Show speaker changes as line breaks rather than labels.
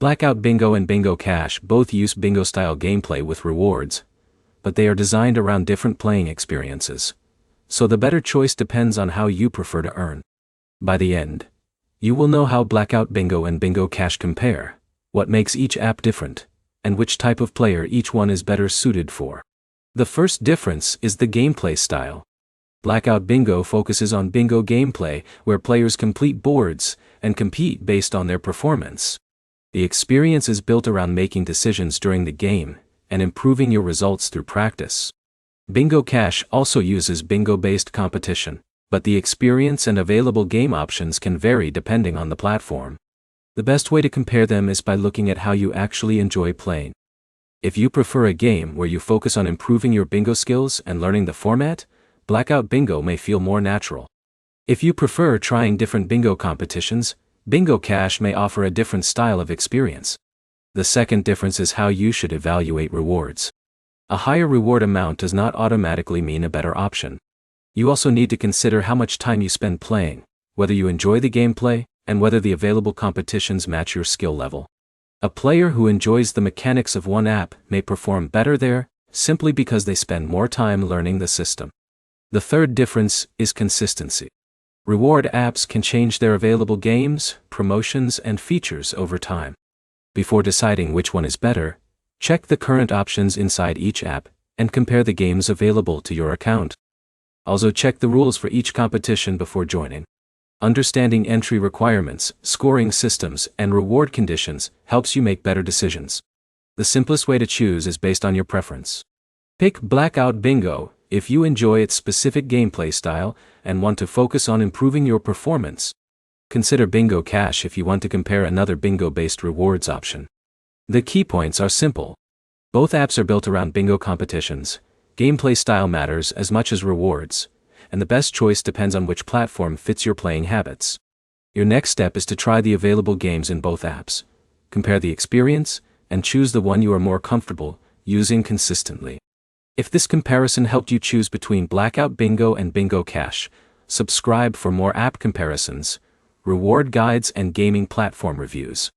Blackout Bingo and Bingo Cash both use bingo-style gameplay with rewards, but they are designed around different playing experiences. So the better choice depends on how you prefer to earn. By the end, you will know how Blackout Bingo and Bingo Cash compare, what makes each app different, and which type of player each one is better suited for. The first difference is the gameplay style. Blackout Bingo focuses on bingo gameplay, where players complete boards and compete based on their performance. The experience is built around making decisions during the game and improving your results through practice. Bingo Cash also uses bingo-based competition, but the experience and available game options can vary depending on the platform. The best way to compare them is by looking at how you actually enjoy playing. If you prefer a game where you focus on improving your bingo skills and learning the format, Blackout Bingo may feel more natural. If you prefer trying different bingo competitions, Bingo Cash may offer a different style of experience. The second difference is how you should evaluate rewards. A higher reward amount does not automatically mean a better option. You also need to consider how much time you spend playing, whether you enjoy the gameplay, and whether the available competitions match your skill level. A player who enjoys the mechanics of one app may perform better there, simply because they spend more time learning the system. The third difference is consistency. Reward apps can change their available games, promotions, and features over time. Before deciding which one is better, check the current options inside each app and compare the games available to your account. Also check the rules for each competition before joining. Understanding entry requirements, scoring systems, and reward conditions helps you make better decisions. The simplest way to choose is based on your preference. Pick Blackout Bingo if you enjoy its specific gameplay style and want to focus on improving your performance. Consider Bingo Cash if you want to compare another bingo-based rewards option. The key points are simple. Both apps are built around bingo competitions. Gameplay style matters as much as rewards, and the best choice depends on which platform fits your playing habits. Your next step is to try the available games in both apps, compare the experience, and choose the one you are more comfortable using consistently. If this comparison helped you choose between Blackout Bingo and Bingo Cash, subscribe for more app comparisons, reward guides, and gaming platform reviews.